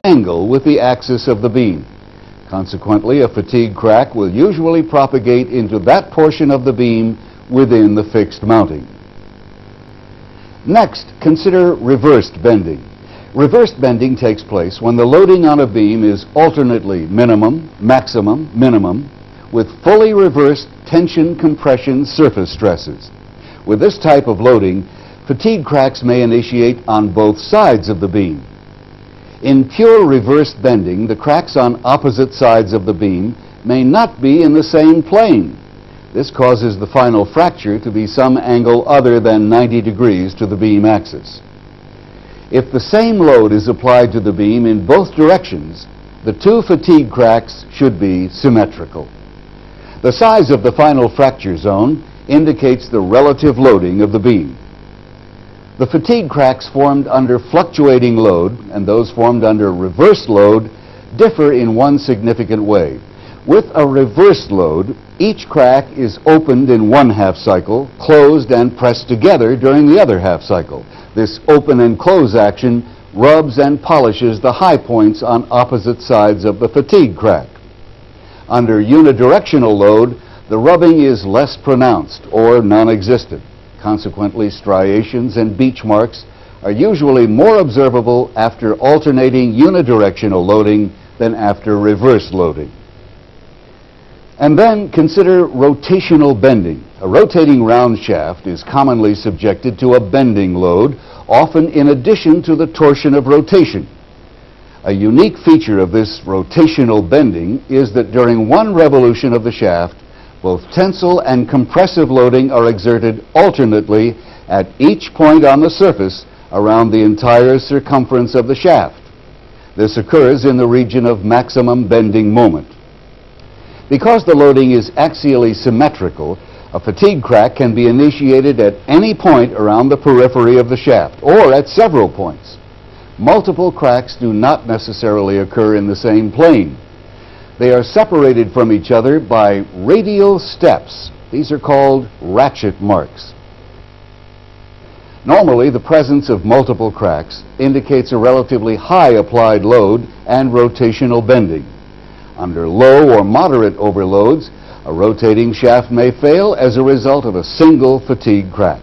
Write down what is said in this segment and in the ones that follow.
angle with the axis of the beam. Consequently, a fatigue crack will usually propagate into that portion of the beam within the fixed mounting. Next, consider reversed bending. Reversed bending takes place when the loading on a beam is alternately minimum, maximum, minimum, with fully reversed tension, compression, surface stresses. With this type of loading, fatigue cracks may initiate on both sides of the beam. In pure reversed bending, the cracks on opposite sides of the beam may not be in the same plane. This causes the final fracture to be some angle other than 90 degrees to the beam axis. If the same load is applied to the beam in both directions, the two fatigue cracks should be symmetrical. The size of the final fracture zone indicates the relative loading of the beam. The fatigue cracks formed under fluctuating load and those formed under reversed load differ in one significant way. With a reversed load, each crack is opened in one half cycle, closed and pressed together during the other half cycle. This open and close action rubs and polishes the high points on opposite sides of the fatigue crack. Under unidirectional load, the rubbing is less pronounced or non-existent. Consequently, striations and beach marks are usually more observable after alternating unidirectional loading than after reverse loading. And then consider rotational bending. A rotating round shaft is commonly subjected to a bending load, often in addition to the torsion of rotation. A unique feature of this rotational bending is that during one revolution of the shaft, both tensile and compressive loading are exerted alternately at each point on the surface around the entire circumference of the shaft. This occurs in the region of maximum bending moment. Because the loading is axially symmetrical, a fatigue crack can be initiated at any point around the periphery of the shaft, or at several points. Multiple cracks do not necessarily occur in the same plane. They are separated from each other by radial steps. These are called ratchet marks. Normally, the presence of multiple cracks indicates a relatively high applied load and rotational bending. Under low or moderate overloads, a rotating shaft may fail as a result of a single fatigue crack.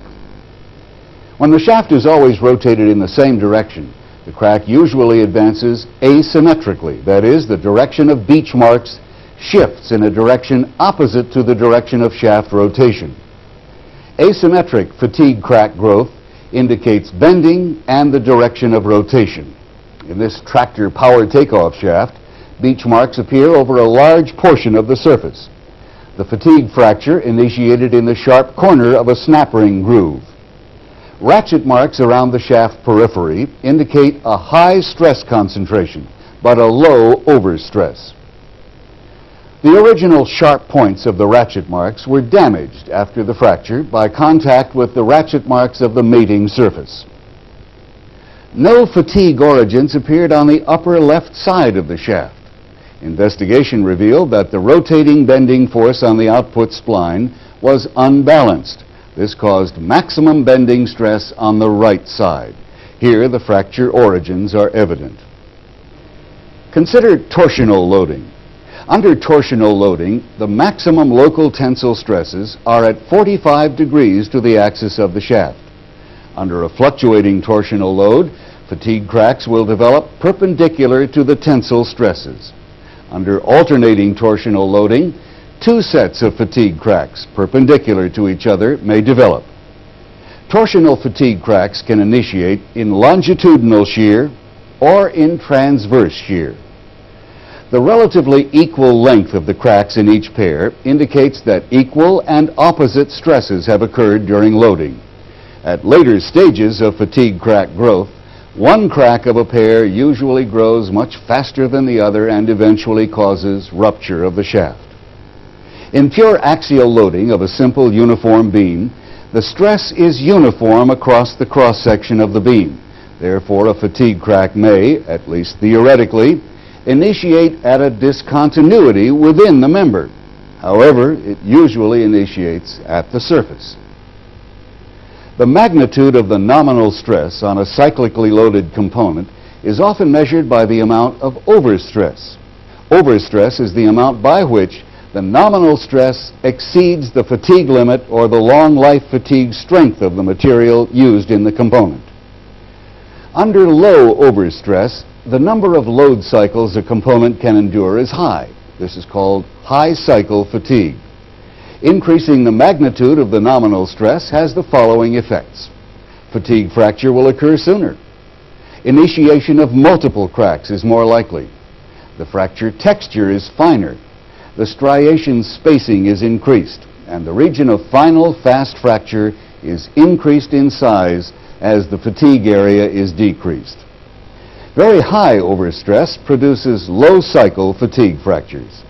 When the shaft is always rotated in the same direction, the crack usually advances asymmetrically. That is, the direction of beach marks shifts in a direction opposite to the direction of shaft rotation. Asymmetric fatigue crack growth indicates bending and the direction of rotation. In this tractor power takeoff shaft, beach marks appear over a large portion of the surface. The fatigue fracture initiated in the sharp corner of a snap ring groove. Ratchet marks around the shaft periphery indicate a high stress concentration, but a low overstress. The original sharp points of the ratchet marks were damaged after the fracture by contact with the ratchet marks of the mating surface. No fatigue origins appeared on the upper left side of the shaft. Investigation revealed that the rotating bending force on the output spline was unbalanced. This caused maximum bending stress on the right side. Here, the fracture origins are evident. Consider torsional loading. Under torsional loading, the maximum local tensile stresses are at 45 degrees to the axis of the shaft. Under a fluctuating torsional load, fatigue cracks will develop perpendicular to the tensile stresses. Under alternating torsional loading, two sets of fatigue cracks, perpendicular to each other, may develop. Torsional fatigue cracks can initiate in longitudinal shear or in transverse shear. The relatively equal length of the cracks in each pair indicates that equal and opposite stresses have occurred during loading. At later stages of fatigue crack growth, one crack of a pair usually grows much faster than the other and eventually causes rupture of the shaft. In pure axial loading of a simple uniform beam, the stress is uniform across the cross-section of the beam. Therefore, a fatigue crack may, at least theoretically, initiate at a discontinuity within the member. However, it usually initiates at the surface. The magnitude of the nominal stress on a cyclically loaded component is often measured by the amount of overstress. Overstress is the amount by which the nominal stress exceeds the fatigue limit or the long life fatigue strength of the material used in the component. Under low overstress, the number of load cycles a component can endure is high. This is called high cycle fatigue. Increasing the magnitude of the nominal stress has the following effects. Fatigue fracture will occur sooner. Initiation of multiple cracks is more likely. The fracture texture is finer. The striation spacing is increased, and the region of final fast fracture is increased in size as the fatigue area is decreased. Very high overstress produces low cycle fatigue fractures.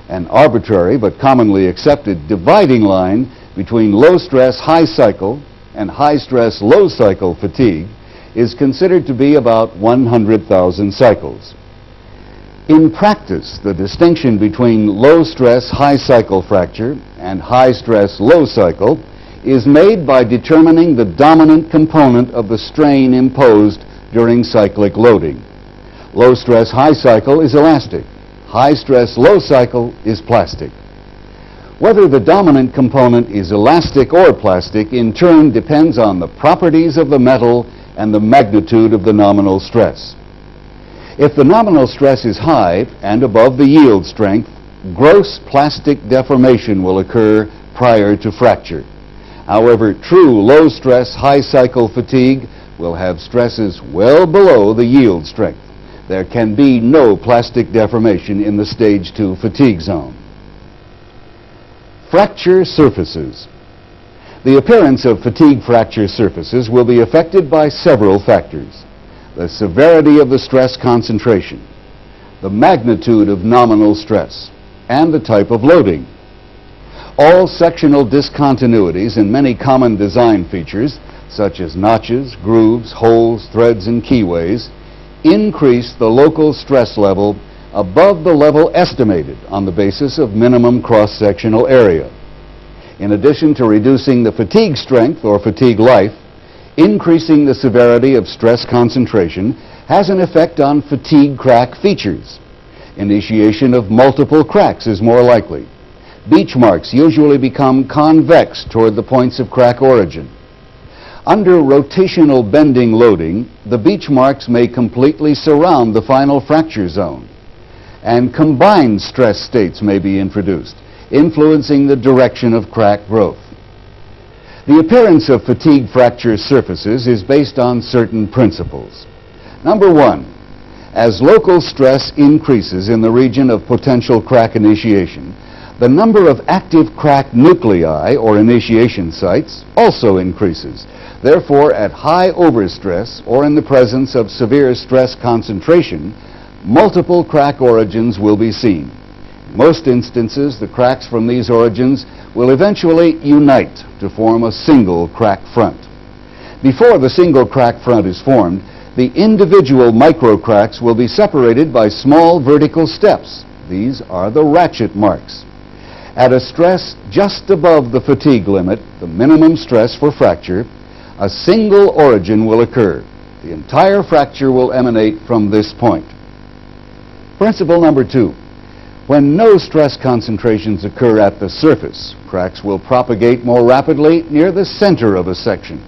An arbitrary but commonly accepted dividing line between low stress high cycle and high stress low cycle fatigue is considered to be about 100,000 cycles. In practice, the distinction between low stress high cycle fracture and high stress low cycle is made by determining the dominant component of the strain imposed during cyclic loading. Low stress high cycle is elastic. High stress low cycle is plastic. Whether the dominant component is elastic or plastic in turn depends on the properties of the metal and the magnitude of the nominal stress. If the nominal stress is high and above the yield strength, gross plastic deformation will occur prior to fracture. However, true low stress high cycle fatigue will have stresses well below the yield strength. There can be no plastic deformation in the stage 2 fatigue zone. Fracture surfaces. The appearance of fatigue fracture surfaces will be affected by several factors. The severity of the stress concentration, the magnitude of nominal stress, and the type of loading. All sectional discontinuities in many common design features, such as notches, grooves, holes, threads, and keyways, increase the local stress level above the level estimated on the basis of minimum cross-sectional area. In addition to reducing the fatigue strength or fatigue life, increasing the severity of stress concentration has an effect on fatigue crack features. Initiation of multiple cracks is more likely. Beach marks usually become convex toward the points of crack origin. Under rotational bending loading, the beach marks may completely surround the final fracture zone, and combined stress states may be introduced, influencing the direction of crack growth. The appearance of fatigue fracture surfaces is based on certain principles. Number one, as local stress increases in the region of potential crack initiation, the number of active crack nuclei, or initiation sites, also increases. Therefore, at high overstress, or in the presence of severe stress concentration, multiple crack origins will be seen. In most instances, the cracks from these origins will eventually unite to form a single crack front. Before the single crack front is formed, the individual microcracks will be separated by small vertical steps. These are the ratchet marks. At a stress just above the fatigue limit, the minimum stress for fracture, a single origin will occur. The entire fracture will emanate from this point. Principle number two. When no stress concentrations occur at the surface, cracks will propagate more rapidly near the center of a section.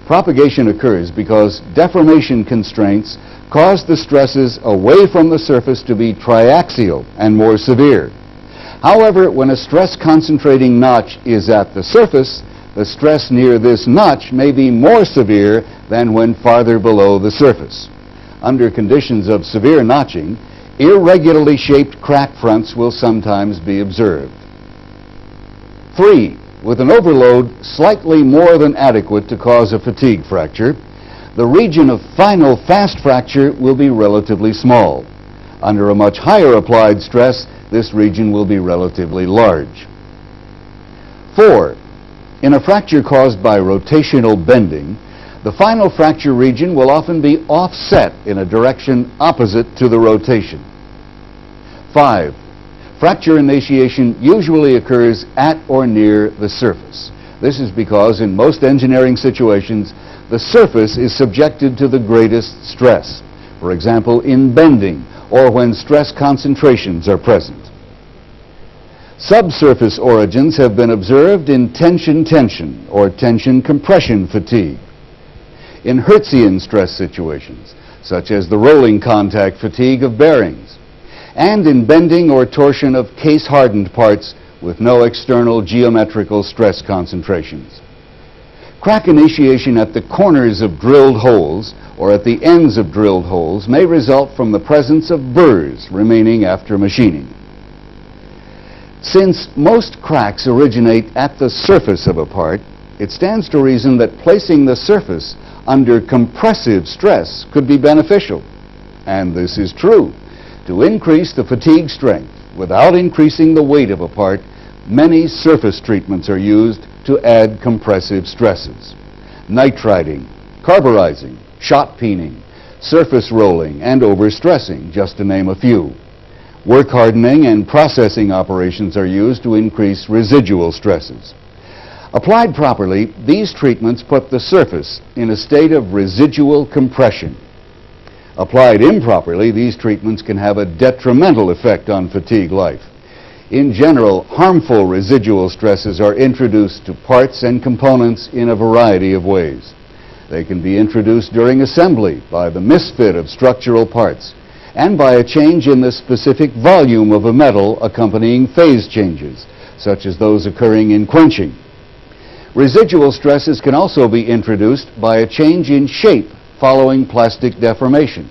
Propagation occurs because deformation constraints cause the stresses away from the surface to be triaxial and more severe. However, when a stress concentrating notch is at the surface, the stress near this notch may be more severe than when farther below the surface. Under conditions of severe notching, irregularly shaped crack fronts will sometimes be observed. 3. With an overload slightly more than adequate to cause a fatigue fracture, the region of final fast fracture will be relatively small. Under a much higher applied stress, this region will be relatively large. 4. In a fracture caused by rotational bending, the final fracture region will often be offset in a direction opposite to the rotation. 5. Fracture initiation usually occurs at or near the surface. This is because in most engineering situations, the surface is subjected to the greatest stress. for example in bending or when stress concentrations are present. Subsurface origins have been observed in tension-tension or tension-compression fatigue, in Hertzian stress situations, such as the rolling contact fatigue of bearings, and in bending or torsion of case-hardened parts with no external geometrical stress concentrations. Crack initiation at the corners of drilled holes or at the ends of drilled holes may result from the presence of burrs remaining after machining. Since most cracks originate at the surface of a part, it stands to reason that placing the surface under compressive stress could be beneficial. And this is true. To increase the fatigue strength without increasing the weight of a part, many surface treatments are used to add compressive stresses. Nitriding, carburizing, shot peening, surface rolling, and overstressing, just to name a few. Work hardening and processing operations are used to increase residual stresses. Applied properly, these treatments put the surface in a state of residual compression. Applied improperly, these treatments can have a detrimental effect on fatigue life. In general, harmful residual stresses are introduced to parts and components in a variety of ways. They can be introduced during assembly by the misfit of structural parts and by a change in the specific volume of a metal accompanying phase changes, such as those occurring in quenching. Residual stresses can also be introduced by a change in shape following plastic deformation,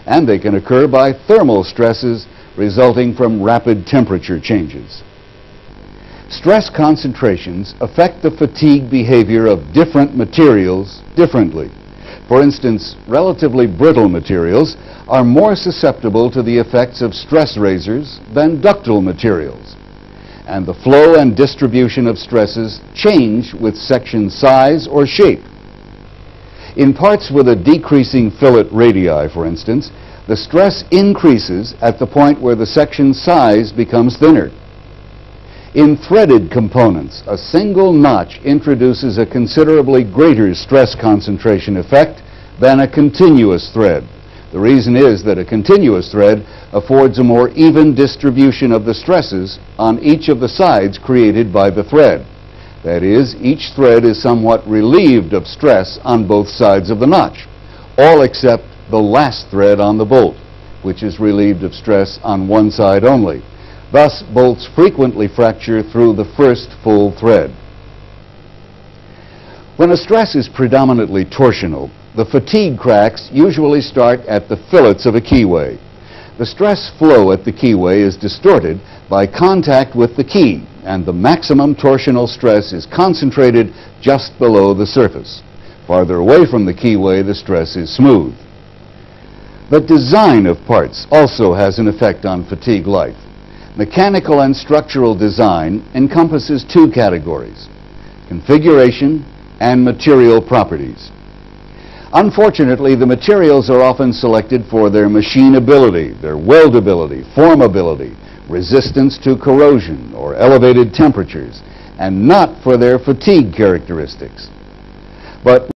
and they can occur by thermal stresses resulting from rapid temperature changes. Stress concentrations affect the fatigue behavior of different materials differently. For instance, relatively brittle materials are more susceptible to the effects of stress raisers than ductile materials, and the flow and distribution of stresses change with section size or shape. In parts with a decreasing fillet radii, for instance, the stress increases at the point where the section size becomes thinner. In threaded components, a single notch introduces a considerably greater stress concentration effect than a continuous thread. The reason is that a continuous thread affords a more even distribution of the stresses on each of the sides created by the thread. That is, each thread is somewhat relieved of stress on both sides of the notch, all except the last thread on the bolt, which is relieved of stress on one side only. Thus, bolts frequently fracture through the first full thread. When a stress is predominantly torsional, the fatigue cracks usually start at the fillets of a keyway. The stress flow at the keyway is distorted by contact with the key, and the maximum torsional stress is concentrated just below the surface. Farther away from the keyway, the stress is smooth. The design of parts also has an effect on fatigue life. Mechanical and structural design encompasses two categories: configuration and material properties. Unfortunately, the materials are often selected for their machinability, their weldability, formability, resistance to corrosion or elevated temperatures, and not for their fatigue characteristics. But